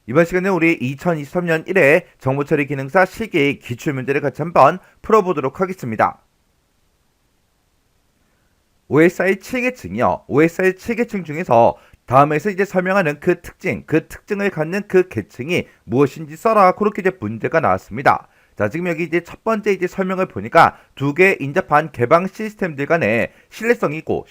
이번 시간에 우리 2023년 1회 정보처리 기능사 실기 기출문제를 같이 한번 풀어보도록 하겠습니다. OSI 7계층이요. OSI 7계층 중에서 다음에서 이제 설명하는 그 특징을 갖는 그 계층이 무엇인지 써라. 그렇게 이제 문제가 나왔습니다. 자, 지금 여기 이제 첫 번째 이제 설명을 보니까 두 개의 인접한 개방 시스템들 간에 신뢰성 있고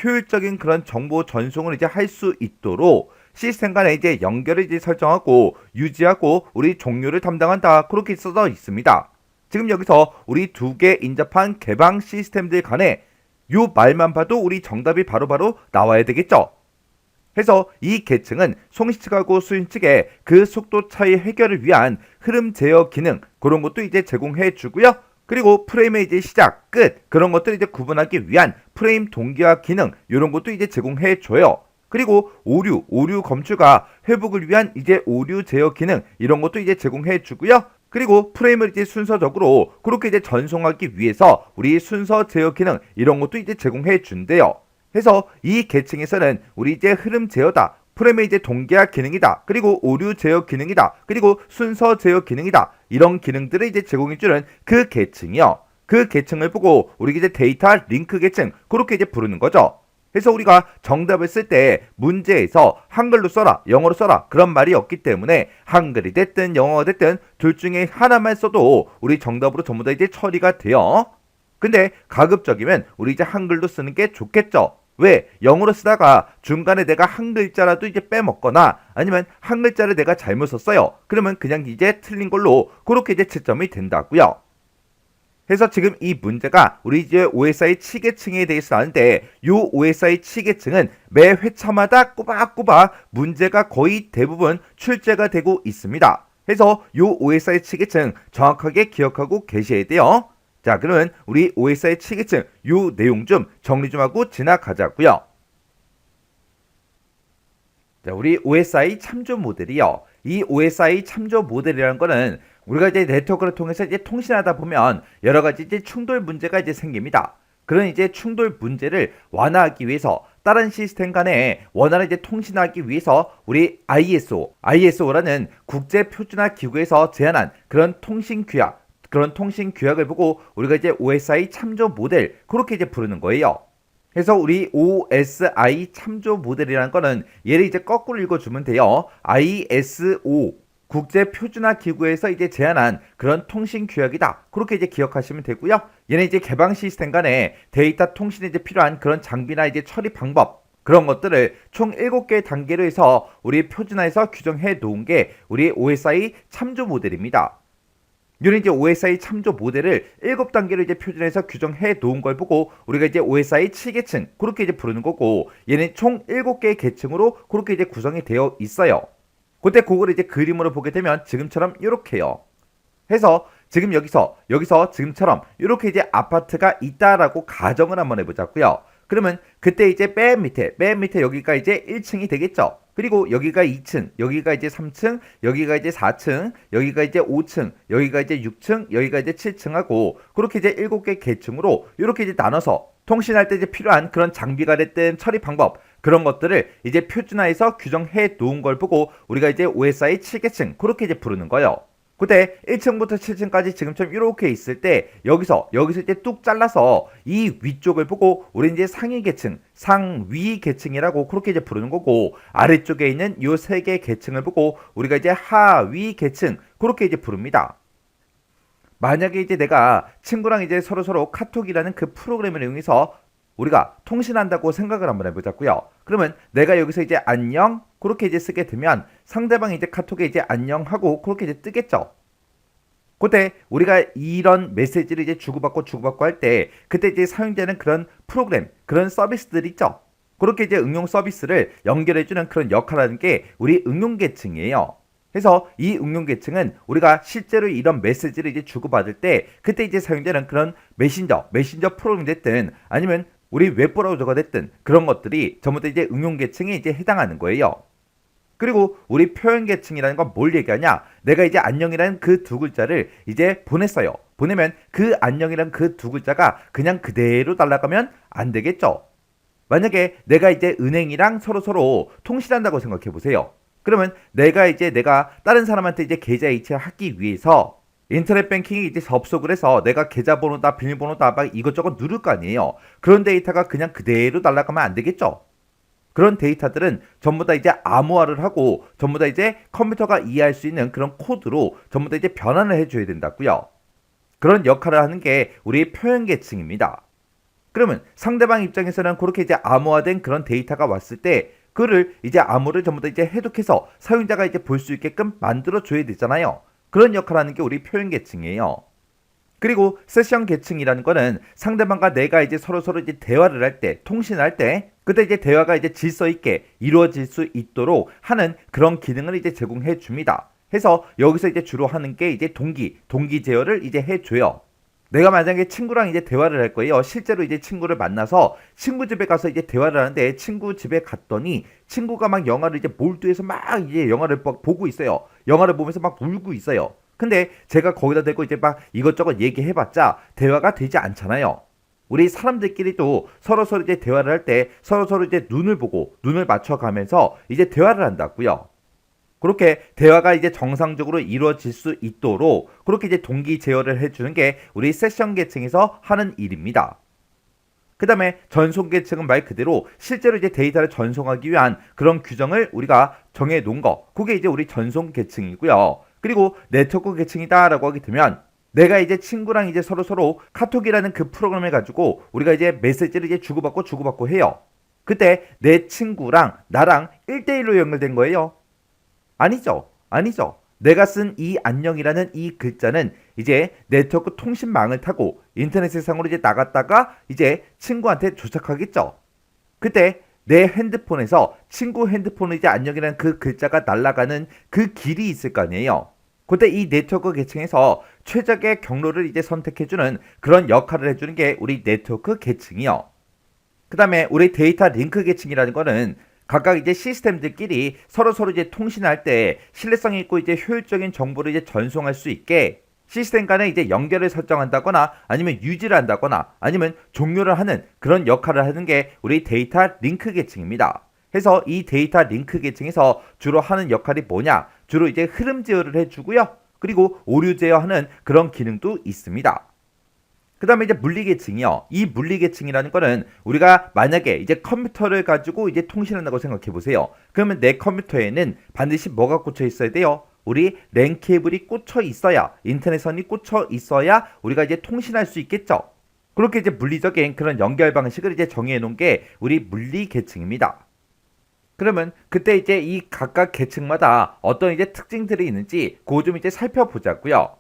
효율적인 그런 정보 전송을 이제 할 수 있도록 시스템 간에 이제 연결을 이제 설정하고 유지하고 우리 종료를 담당한다. 그렇게 써져 있습니다. 지금 여기서 우리 두 개 인접한 개방 시스템들 간에 요 말만 봐도 우리 정답이 바로바로 나와야 되겠죠. 해서 이 계층은 송시 측하고 수신 측의 그 속도 차이 해결을 위한 흐름 제어 기능 그런 것도 이제 제공해 주고요. 그리고 프레임의 이제 시작, 끝 그런 것들을 이제 구분하기 위한 프레임 동기화 기능 이런 것도 이제 제공해 줘요. 그리고 오류 검출과 회복을 위한 이제 오류 제어 기능 이런 것도 이제 제공해 주고요. 그리고 프레임을 이제 순서적으로 그렇게 이제 전송하기 위해서 우리 순서 제어 기능 이런 것도 이제 제공해 준대요. 해서 이 계층에서는 우리 이제 흐름 제어다, 프레임의 이제 동기화 기능이다, 그리고 오류 제어 기능이다, 그리고 순서 제어 기능이다 이런 기능들을 이제 제공해주는 그 계층이요. 그 계층을 보고 우리 이제 데이터 링크 계층 그렇게 이제 부르는 거죠. 그래서 우리가 정답을 쓸 때 문제에서 한글로 써라, 영어로 써라 그런 말이 없기 때문에 한글이 됐든 영어가 됐든 둘 중에 하나만 써도 우리 정답으로 전부 다 이제 처리가 돼요. 근데 가급적이면 우리 이제 한글로 쓰는 게 좋겠죠. 왜? 영어로 쓰다가 중간에 내가 한 글자라도 이제 빼먹거나 아니면 한 글자를 내가 잘못 썼어요. 그러면 그냥 이제 틀린 걸로 그렇게 이제 채점이 된다고요. 그래서 지금 이 문제가 우리 이제 OSI 7계층에 대해서 나왔는데 요 OSI 7계층은 매 회차마다 꼬박꼬박 문제가 거의 대부분 출제가 되고 있습니다. 그래서 요 OSI 7계층 정확하게 기억하고 계셔야 돼요. 자, 그러면 우리 OSI 7계층 요 내용 좀 정리 좀 하고 지나가자고요. 자, 우리 OSI 참조 모델이요. 이 OSI 참조 모델이라는 거는 우리가 이제 네트워크를 통해서 이제 통신하다 보면 여러 가지 이제 충돌 문제가 이제 생깁니다. 그런 이제 충돌 문제를 완화하기 위해서 다른 시스템 간에 원활하게 이제 통신하기 위해서 우리 ISO라는 국제 표준화 기구에서 제안한 그런 통신 규약을 보고 우리가 이제 OSI 참조 모델 그렇게 이제 부르는 거예요. 그래서 우리 OSI 참조 모델이라는 거는 얘를 이제 거꾸로 읽어주면 돼요. ISO 국제 표준화 기구에서 이제 제안한 그런 통신 규약이다. 그렇게 이제 기억하시면 되고요. 얘는 이제 개방 시스템 간에 데이터 통신에 이제 필요한 그런 장비나 이제 처리 방법 그런 것들을 총 7개의 단계로 해서 우리 표준화에서 규정해 놓은 게 우리 OSI 참조 모델입니다. 이런 이제 OSI 참조 모델을 7단계로 이제 표준해서 규정해 놓은 걸 보고 우리가 이제 OSI 7계층 그렇게 이제 부르는 거고 얘는 총 7개의 계층으로 그렇게 이제 구성이 되어 있어요. 그때 그걸 이제 그림으로 보게 되면 지금처럼 이렇게요. 해서 지금 여기서 지금처럼 이렇게 이제 아파트가 있다라고 가정을 한번 해보자고요. 그러면 그때 이제 맨 밑에 여기가 이제 1층이 되겠죠. 그리고 여기가 2층, 여기가 이제 3층, 여기가 이제 4층, 여기가 이제 5층, 여기가 이제 6층, 여기가 이제 7층하고 그렇게 이제 7개 계층으로 이렇게 이제 나눠서 통신할 때 이제 필요한 그런 장비가 됐든 처리 방법 그런 것들을 이제 표준화해서 규정해 놓은 걸 보고 우리가 이제 OSI 7계층 그렇게 이제 부르는 거예요. 그때 1층부터 7층까지 지금처럼 이렇게 있을 때 여기서 이제 뚝 잘라서 이 위쪽을 보고 우리 이제 상위 계층, 상위 계층이라고 그렇게 이제 부르는 거고 아래쪽에 있는 요 세 개 계층을 보고 우리가 이제 하위 계층 그렇게 이제 부릅니다. 만약에 이제 내가 친구랑 이제 서로 카톡이라는 그 프로그램을 이용해서 우리가 통신한다고 생각을 한번 해보자고요. 그러면 내가 여기서 이제 안녕 그렇게 이제 쓰게 되면 상대방이 이제 카톡에 이제 안녕하고 그렇게 이제 뜨겠죠. 그때 우리가 이런 메시지를 이제 주고받고 할 때 그때 이제 사용되는 그런 프로그램 그런 서비스들 있죠. 그렇게 이제 응용 서비스를 연결해주는 그런 역할을 하는 게 우리 응용 계층이에요. 그래서 이 응용 계층은 우리가 실제로 이런 메시지를 이제 주고받을 때 그때 이제 사용되는 그런 메신저 프로그램이 됐든 아니면 우리 웹브라우저가 됐든 그런 것들이 전부 다 이제 응용 계층에 이제 해당하는 거예요. 그리고 우리 표현 계층이라는 건 뭘 얘기하냐? 내가 이제 안녕이라는 그 두 글자를 이제 보냈어요. 보내면 그 안녕이라는 그 두 글자가 그냥 그대로 날아가면 안 되겠죠. 만약에 내가 이제 은행이랑 서로 통신한다고 생각해 보세요. 그러면 내가 다른 사람한테 이제 계좌 이체를 하기 위해서 인터넷 뱅킹에 이제 접속을 해서 내가 계좌번호다 비밀번호다 막 이것저것 누를 거 아니에요. 그런 데이터가 그냥 그대로 날아가면 안 되겠죠. 그런 데이터들은 전부 다 이제 암호화를 하고 전부 다 이제 컴퓨터가 이해할 수 있는 그런 코드로 전부 다 이제 변환을 해줘야 된다고요. 그런 역할을 하는 게 우리 표현 계층입니다. 그러면 상대방 입장에서는 그렇게 이제 암호화된 그런 데이터가 왔을 때 그를 이제 암호를 전부 다 이제 해독해서 사용자가 이제 볼 수 있게끔 만들어 줘야 되잖아요. 그런 역할을 하는 게 우리 표현 계층이에요. 그리고 세션 계층이라는 거는 상대방과 내가 이제 서로 이제 대화를 할 때, 통신할 때, 그때 이제 대화가 이제 질서 있게 이루어질 수 있도록 하는 그런 기능을 이제 제공해 줍니다. 해서 여기서 이제 주로 하는 게 이제 동기 제어를 이제 해줘요. 내가 만약에 친구랑 이제 대화를 할 거예요. 실제로 이제 친구를 만나서 친구 집에 가서 이제 대화를 하는데 친구 집에 갔더니 친구가 막 영화를 이제 몰두해서 막 이제 영화를 막 보고 있어요. 영화를 보면서 막 울고 있어요. 근데 제가 거기다 대고 이제 막 이것저것 얘기해봤자 대화가 되지 않잖아요. 우리 사람들끼리도 서로 이제 대화를 할 때 서로 이제 눈을 보고 눈을 맞춰가면서 이제 대화를 한다고요. 그렇게 대화가 이제 정상적으로 이루어질 수 있도록 그렇게 이제 동기 제어를 해주는 게 우리 세션 계층에서 하는 일입니다. 그 다음에 전송 계층은 말 그대로 실제로 이제 데이터를 전송하기 위한 그런 규정을 우리가 정해 놓은 거. 그게 이제 우리 전송 계층이고요. 그리고 네트워크 계층이다라고 하게 되면 내가 이제 친구랑 이제 서로 카톡이라는 그 프로그램을 가지고 우리가 이제 메시지를 이제 주고받고 해요. 그때 내 친구랑 나랑 1대1로 연결된 거예요. 아니죠. 내가 쓴 이 안녕이라는 이 글자는 이제 네트워크 통신망을 타고 인터넷 세상으로 이제 나갔다가 이제 친구한테 도착하겠죠. 그때 내 핸드폰에서 친구 핸드폰에 이제 안녕이라는 그 글자가 날아가는 그 길이 있을 거 아니에요. 그때 이 네트워크 계층에서 최적의 경로를 이제 선택해주는 그런 역할을 해주는 게 우리 네트워크 계층이요. 그 다음에 우리 데이터 링크 계층이라는 거는 각각 이제 시스템들끼리 서로 이제 통신할 때 신뢰성 있고 이제 효율적인 정보를 이제 전송할 수 있게 시스템 간에 이제 연결을 설정한다거나 아니면 유지를 한다거나 아니면 종료를 하는 그런 역할을 하는 게 우리 데이터 링크 계층입니다. 해서 이 데이터 링크 계층에서 주로 하는 역할이 뭐냐? 주로 이제 흐름 제어를 해주고요. 그리고 오류 제어하는 그런 기능도 있습니다. 그 다음에 이제 물리계층이요. 이 물리계층이라는 거는 우리가 만약에 이제 컴퓨터를 가지고 이제 통신한다고 생각해 보세요. 그러면 내 컴퓨터에는 반드시 뭐가 꽂혀 있어야 돼요? 우리 랜 케이블이 꽂혀 있어야, 인터넷선이 꽂혀 있어야 우리가 이제 통신할 수 있겠죠. 그렇게 이제 물리적인 그런 연결 방식을 이제 정해 놓은 게 우리 물리계층입니다. 그러면 그때 이제 이 각각 계층마다 어떤 이제 특징들이 있는지 그거 좀 이제 살펴보자고요.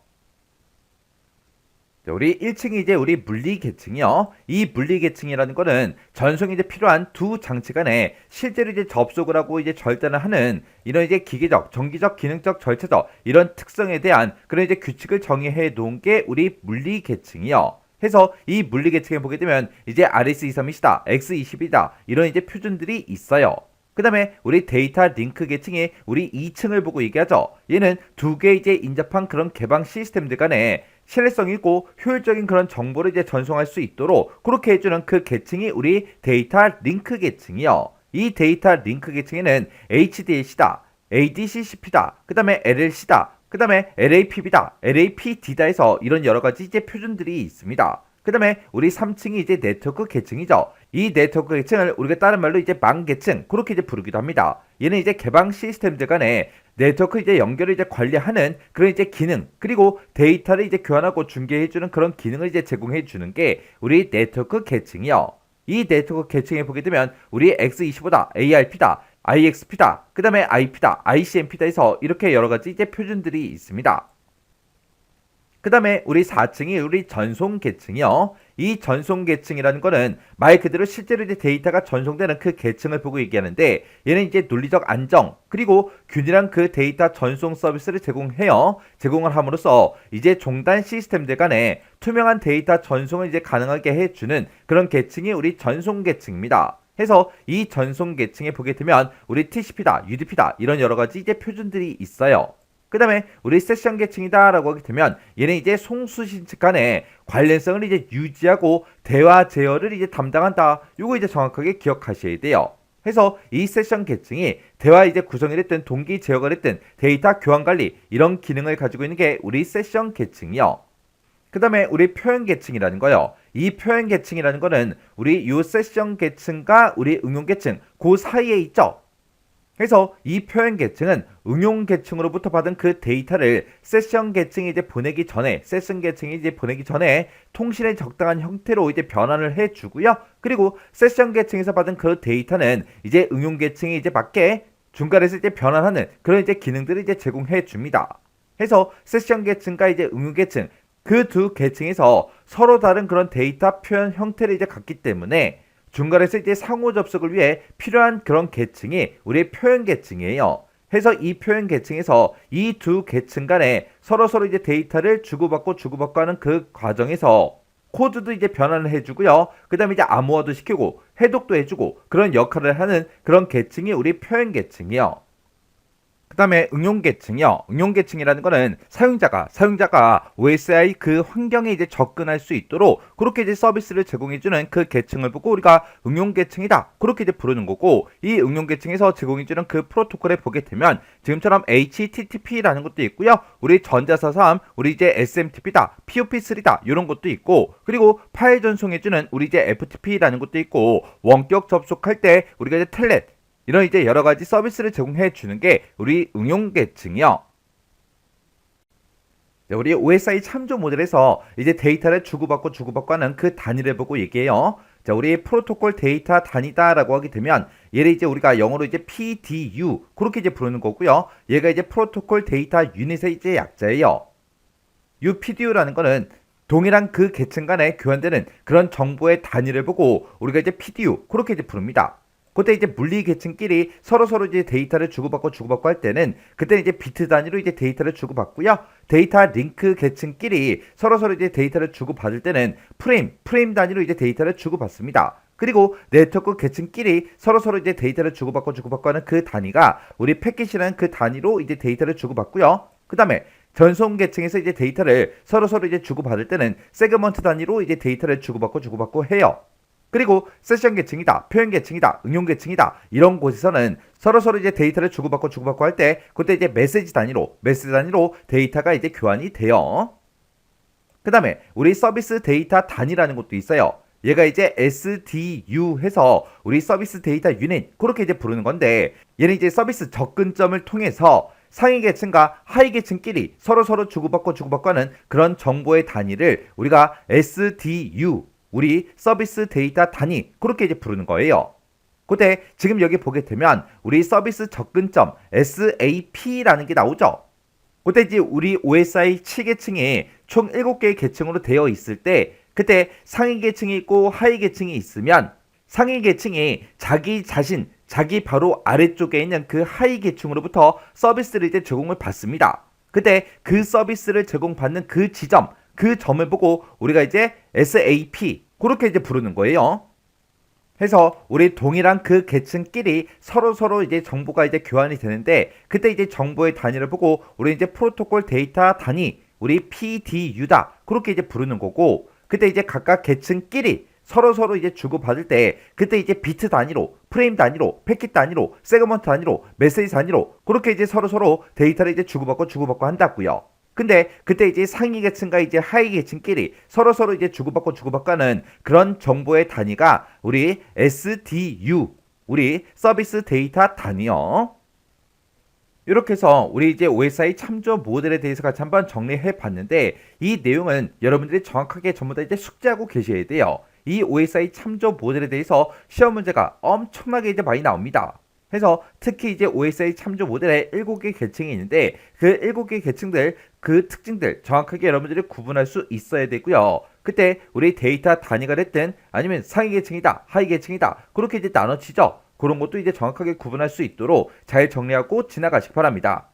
우리 1층이 이제 우리 물리 계층이요. 이 물리 계층이라는 거는 전송이 이제 필요한 두 장치 간에 실제로 이제 접속을 하고 이제 절단을 하는 이런 이제 기계적, 정기적, 기능적, 절차적 이런 특성에 대한 그런 이제 규칙을 정의해 놓은 게 우리 물리 계층이요. 해서 이 물리 계층에 보게 되면 이제 RS23이다, X20이다 이런 이제 표준들이 있어요. 그 다음에 우리 데이터 링크 계층에 우리 2층을 보고 얘기하죠. 얘는 두 개 이제 인접한 그런 개방 시스템들 간에 신뢰성 있고 효율적인 그런 정보를 이제 전송할 수 있도록 그렇게 해주는 그 계층이 우리 데이터 링크 계층이요. 이 데이터 링크 계층에는 HDLC다, ADCCP다, 그 다음에 LLC다, 그 다음에 LAPB다, LAPD다 해서 이런 여러 가지 이제 표준들이 있습니다. 그 다음에 우리 3층이 이제 네트워크 계층이죠. 이 네트워크 계층을 우리가 다른 말로 이제 망 계층 그렇게 이제 부르기도 합니다. 얘는 이제 개방 시스템들 간에 네트워크 이제 연결을 이제 관리하는 그런 이제 기능 그리고 데이터를 이제 교환하고 중계해주는 그런 기능을 이제 제공해주는 게 우리 네트워크 계층이요. 이 네트워크 계층에 보게 되면 우리 X25다, ARP다, IXP다, 그 다음에 IP다, ICMP다 해서 이렇게 여러 가지 이제 표준들이 있습니다. 그 다음에 우리 4층이 우리 전송 계층이요. 이 전송 계층이라는 거는 말 그대로 실제로 이제 데이터가 전송되는 그 계층을 보고 얘기하는데 얘는 이제 논리적 안정 그리고 균일한 그 데이터 전송 서비스를 제공해요. 제공을 함으로써 이제 종단 시스템들 간에 투명한 데이터 전송을 이제 가능하게 해주는 그런 계층이 우리 전송 계층입니다. 해서 이 전송 계층에 보게 되면 우리 TCP다, UDP다 이런 여러 가지 이제 표준들이 있어요. 그 다음에 우리 세션 계층이다 라고 하게 되면 얘는 이제 송수신 측 간에 관련성을 이제 유지하고 대화 제어를 이제 담당한다. 요거 이제 정확하게 기억하셔야 돼요. 해서 이 세션 계층이 대화 이제 구성이 됐든 동기 제어가 됐든 데이터 교환 관리 이런 기능을 가지고 있는 게 우리 세션 계층이요. 그 다음에 우리 표현 계층이라는 거요. 이 표현 계층이라는 거는 우리 요 세션 계층과 우리 응용 계층 그 사이에 있죠. 그래서 이 표현 계층은 응용 계층으로부터 받은 그 데이터를 세션 계층이 이제 보내기 전에 통신의 적당한 형태로 이제 변환을 해주고요. 그리고 세션 계층에서 받은 그 데이터는 이제 응용 계층이 이제 맞게 중간에서 이제 변환하는 그런 이제 기능들을 이제 제공해 줍니다. 해서 세션 계층과 이제 응용 계층 그 두 계층에서 서로 다른 그런 데이터 표현 형태를 이제 갖기 때문에 중간에서 이제 상호 접속을 위해 필요한 그런 계층이 우리의 표현 계층이에요. 해서 이 표현 계층에서 이 두 계층 간에 서로 이제 데이터를 주고받고 하는 그 과정에서 코드도 이제 변환을 해주고요. 그 다음에 이제 암호화도 시키고 해독도 해주고 그런 역할을 하는 그런 계층이 우리 표현 계층이요. 그 다음에 응용 계층이요. 응용 계층이라는 거는 사용자가 OSI 그 환경에 이제 접근할 수 있도록 그렇게 이제 서비스를 제공해주는 그 계층을 보고 우리가 응용 계층이다. 그렇게 이제 부르는 거고 이 응용 계층에서 제공해주는 그 프로토콜에 보게 되면 지금처럼 HTTP라는 것도 있고요. 우리 전자사삼, 우리 이제 SMTP다, POP3다 이런 것도 있고 그리고 파일 전송해주는 우리 이제 FTP라는 것도 있고 원격 접속할 때 우리가 이제 텔넷 이런 이제 여러 가지 서비스를 제공해 주는 게 우리 응용 계층이요. 우리 OSI 참조 모델에서 이제 데이터를 주고받고 하는 그 단위를 보고 얘기해요. 자, 우리 프로토콜 데이터 단위다라고 하게 되면 얘를 이제 우리가 영어로 이제 PDU 그렇게 이제 부르는 거고요. 얘가 이제 프로토콜 데이터 유닛의 이제 약자예요. PDU라는 거는 동일한 그 계층 간에 교환되는 그런 정보의 단위를 보고 우리가 이제 PDU 그렇게 이제 부릅니다. 그때 이제 물리 계층끼리 서로 이제 데이터를 주고받고 할 때는 그때 이제 비트 단위로 이제 데이터를 주고받고요. 데이터 링크 계층끼리 서로 이제 데이터를 주고받을 때는 프레임 단위로 이제 데이터를 주고받습니다. 그리고 네트워크 계층끼리 서로 이제 데이터를 주고받고 하는 그 단위가 우리 패킷이라는 그 단위로 이제 데이터를 주고받고요. 그 다음에 전송 계층에서 이제 데이터를 서로 이제 주고받을 때는 세그먼트 단위로 이제 데이터를 주고받고 해요. 그리고 세션 계층이다, 표현 계층이다, 응용 계층이다 이런 곳에서는 서로 이제 데이터를 주고받고 할 때 그때 이제 메시지 단위로 데이터가 이제 교환이 돼요. 그 다음에 우리 서비스 데이터 단위라는 것도 있어요. 얘가 이제 SDU 해서 우리 서비스 데이터 유닛 그렇게 이제 부르는 건데 얘는 이제 서비스 접근점을 통해서 상위 계층과 하위 계층끼리 서로 주고받고 하는 그런 정보의 단위를 우리가 SDU 우리 서비스 데이터 단위 그렇게 이제 부르는 거예요. 그때 지금 여기 보게 되면 우리 서비스 접근점 SAP라는 게 나오죠. 그때 이제 우리 OSI 7계층이 총 7개의 계층으로 되어 있을 때 그때 상위 계층이 있고 하위 계층이 있으면 상위 계층이 자기 바로 아래쪽에 있는 그 하위 계층으로부터 서비스를 이제 제공을 받습니다. 그때 그 서비스를 제공받는 그 지점 그 점을 보고 우리가 이제 SAP 그렇게 이제 부르는 거예요. 해서 우리 동일한 그 계층끼리 서로 이제 정보가 이제 교환이 되는데 그때 이제 정보의 단위를 보고 우리 이제 프로토콜 데이터 단위 우리 PDU다 그렇게 이제 부르는 거고 그때 이제 각각 계층끼리 서로 이제 주고받을 때 그때 이제 비트 단위로 프레임 단위로 패킷 단위로 세그먼트 단위로 메시지 단위로 그렇게 이제 서로 데이터를 이제 주고받고 한다고요. 근데 그때 이제 상위 계층과 이제 하위 계층끼리 서로 이제 주고받고 하는 그런 정보의 단위가 우리 SDU, 우리 서비스 데이터 단위요. 이렇게 해서 우리 이제 OSI 참조 모델에 대해서 같이 한번 정리해 봤는데 이 내용은 여러분들이 정확하게 전부 다 이제 숙지하고 계셔야 돼요. 이 OSI 참조 모델에 대해서 시험 문제가 엄청나게 이제 많이 나옵니다. 해서 특히 이제 OSI 참조 모델에 7개 계층이 있는데 그 7개 계층들 그 특징들 정확하게 여러분들이 구분할 수 있어야 되고요. 그때 우리 데이터 단위가 됐든 아니면 상위 계층이다 하위 계층이다 그렇게 이제 나눠지죠. 그런 것도 이제 정확하게 구분할 수 있도록 잘 정리하고 지나가시기 바랍니다.